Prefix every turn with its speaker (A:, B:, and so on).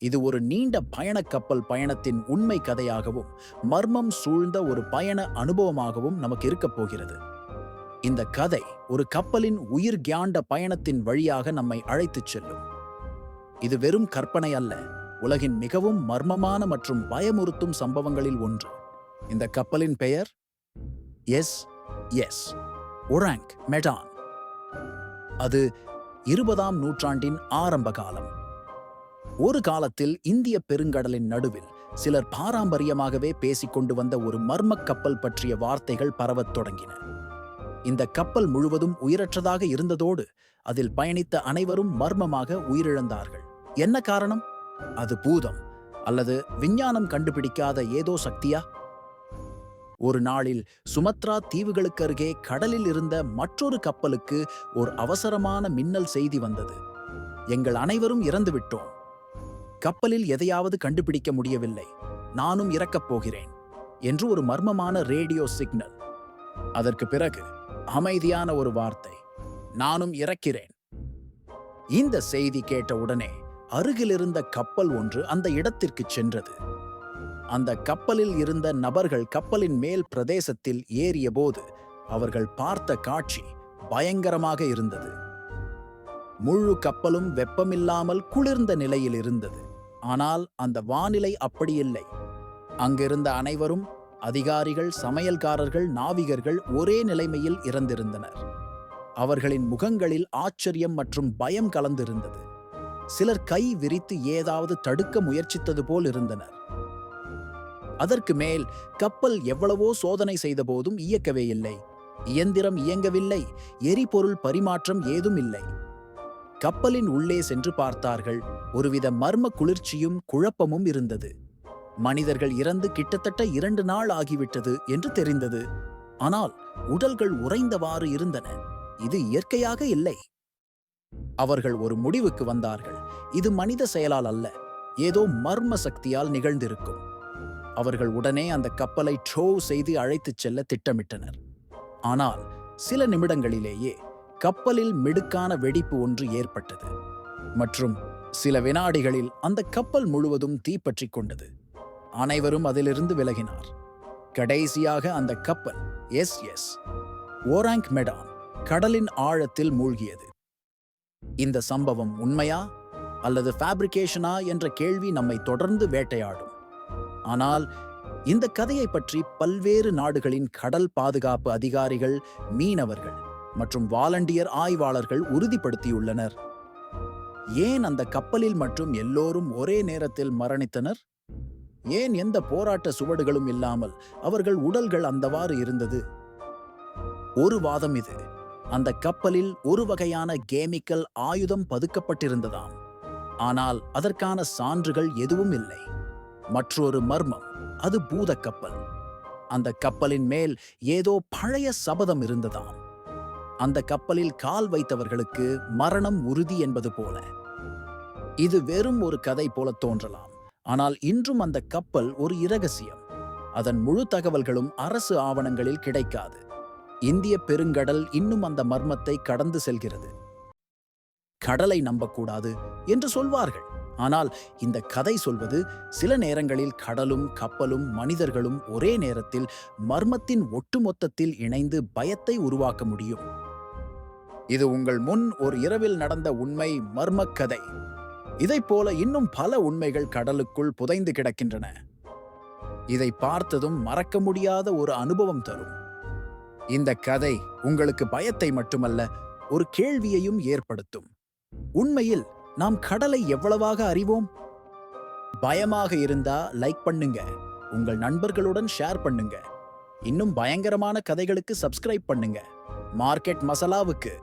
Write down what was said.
A: இது ஒரு நீண்ட பயணக் கப்பல் பயணத்தின் உண்மை கதையாகவும் மர்மம் சூழ்ந்த ஒரு பயண அனுபவமாகவும் நமக்கு இருக்கப் போகிறது. இந்த கதை ஒரு கப்பலின் உயிர் கியாண்ட பயணத்தின் வழியாக நம்மை அழைத்துச் செல்லும். இது வெறும் கற்பனை அல்ல, உலகின் மிகவும் மர்மமான மற்றும் பயமுறுத்தும் சம்பவங்களில் ஒன்று. இந்த கப்பலின் பெயர் எஸ் எஸ் ஒராங் மெடான். அது 20ஆம் நூற்றாண்டின் ஆரம்ப காலம். ஒரு காலத்தில் இந்திய பெருங்கடலின் நடுவில் சிலர் பாரம்பரியமாகவே பேசிக்கொண்டு வந்த ஒரு மர்மக் கப்பல் பற்றிய வார்த்தைகள் பரவத் தொடங்கின. இந்த கப்பல் முழுவதும் உயிரற்றதாக இருந்ததோடு அதில் பயணித்த அனைவரும் மர்மமாக உயிரிழந்தார்கள். என்ன காரணம்? அது பூதம் அல்லது விஞ்ஞானம் கண்டுபிடிக்காத ஏதோ சக்தியா? ஒரு நாளில் சுமத்ரா தீவுகளுக்கு அருகே கடலில் இருந்த மற்றொரு கப்பலுக்கு ஒரு அவசரமான மின்னல் செய்தி வந்தது. எங்கள் அனைவரும் இறந்துவிட்டோம். கப்பலில் எதையாவது கண்டுபிடிக்க முடியவில்லை. நானும் இறக்கப் போகிறேன் என்று ஒரு மர்மமான ரேடியோ சிக்னல். அதற்கு பிறகு அமைதியான ஒரு வார்த்தை, நானும் இறக்கிறேன். இந்த செய்தி கேட்ட உடனே அருகிலிருந்த கப்பல் ஒன்று அந்த இடத்திற்கு சென்றது. அந்த கப்பலில் இருந்த நபர்கள் கப்பலின் மேல் பிரதேசத்தில் ஏறியபோது அவர்கள் பார்த்த காட்சி பயங்கரமாக இருந்தது. முழு கப்பலும் வெப்பமில்லாமல் குளிர்ந்த நிலையில் இருந்தது. ஆனால் அந்த வானிலை அப்படியில்லை. அங்கிருந்த அனைவரும், அதிகாரிகள், சமையல்காரர்கள், நாவிகர்கள், ஒரே நிலைமையில் இறந்திருந்தனர். அவர்களின் முகங்களில் ஆச்சரியம் மற்றும் பயம் கலந்திருந்தது. சிலர் கை விரித்து ஏதாவது தடுக்க முயற்சித்தது போல் இருந்தனர். அதற்கு மேல் கப்பல் எவ்வளவோ சோதனை செய்த போதும் இயக்கவே இல்லை. இயந்திரம் இயங்கவில்லை. எரிபொருள் பரிமாற்றம் ஏதும் இல்லை. கப்பலின் உள்ளே சென்று பார்த்தார்கள். ஒருவித மர்ம குளிர்ச்சியும் குழப்பமும் இருந்தது. மனிதர்கள் இறந்து கிட்டத்தட்ட 2 நாள் ஆகிவிட்டது என்று தெரிந்தது. ஆனால் உடல்கள் உறைந்தவாறு இருந்தன. இது இயற்கையாக இல்லை. அவர்கள் ஒரு முடிவுக்கு வந்தார்கள். இது மனித செயலால் அல்ல, ஏதோ மர்ம சக்தியால் நிகழ்ந்திருக்கும். அவர்கள் உடனே அந்த கப்பலை ட்ரோ செய்து அழைத்துச் செல்ல திட்டமிட்டனர். ஆனால் சில நிமிடங்களிலேயே கப்பலில் மிடுக்கான வெடிப்பு ஒன்று ஏற்பட்டது மற்றும் சில வினாடிகளில் அந்த கப்பல் முழுவதும் தீப்பற்றிக் கொண்டது. அனைவரும் அதிலிருந்து விலகினார். கடைசியாக அந்த கப்பல் எஸ் ஒராங் மெடான் கடலின் ஆழத்தில் மூழ்கியது. இந்த சம்பவம் உண்மையா அல்லது ஃபேப்ரிகேஷனா என்ற கேள்வி நம்மை தொடர்ந்து வேட்டையாடும். ஆனால் இந்த கதையை பற்றி பல்வேறு நாடுகளின் கடல் பாதுகாப்பு அதிகாரிகள், மீனவர்கள் மற்றும் வாலண்டியர் ஆய்வாளர்கள் உறுதிப்படுத்தியுள்ளனர். ஏன் அந்த கப்பலில் மற்றும் எல்லோரும் ஒரே நேரத்தில் மரணித்தனர்? ஏன் எந்த போராட்ட சுவடுகளும் இல்லாமல் அவர்கள் உடல்கள் அந்தவாறு இருந்தது? ஒரு வாதம் இது, அந்த கப்பலில் ஒரு வகையான கெமிக்கல் ஆயுதம் பதுக்கப்பட்டிருந்ததாம். ஆனால் அதற்கான சான்றுகள் எதுவும் இல்லை. மற்றொரு மர்மம், அது பூத கப்பல். அந்த கப்பலின் மேல் ஏதோ பழைய சபதம் இருந்ததாம். அந்த கப்பலில் கால் வைத்தவர்களுக்கு மரணம் உறுதி என்பது போல. இது வெறும் ஒரு கதை போல தோன்றலாம், ஆனால் இன்றும் அந்த கப்பல் ஒரு இரகசியம். அதன் முழு தகவல்களும் அரசு ஆவணங்களில் கிடைக்காது. இந்திய பெருங்கடல் இன்னும் அந்த மர்மத்தை கடந்து செல்கிறது. கடலை நம்பக்கூடாது என்று சொல்வார்கள். ஆனால் இந்த கதை சொல்வது, சில நேரங்களில் கடலும் கப்பலும் மனிதர்களும் ஒரே நேரத்தில் மர்மத்தின் ஒட்டுமொத்தத்தில் இணைந்து பயத்தை உருவாக்க முடியும். இது உங்கள் முன் ஒரு இரவில் நடந்த உண்மை மர்மக் கதை. இதைப் போல இன்னும் பல உண்மைகள் கடலுக்குள் புதைந்து கிடக்கின்றன. இதை பார்த்ததும் மறக்க முடியாத ஒரு அனுபவம் தரும். இந்த கதை உங்களுக்கு பயத்தை மட்டுமல்ல, ஒரு கேள்வியையும் ஏற்படுத்தும். உண்மையில் நாம் கடலை எவ்வளவாக அறிவோம்? பயமாக இருந்தா லைக் பண்ணுங்க, உங்கள் நண்பர்களுடன் ஷேர் பண்ணுங்க. இன்னும் பயங்கரமான கதைகளுக்கு சப்ஸ்கிரைப் பண்ணுங்க. மார்க்கெட் மசாலாவுக்கு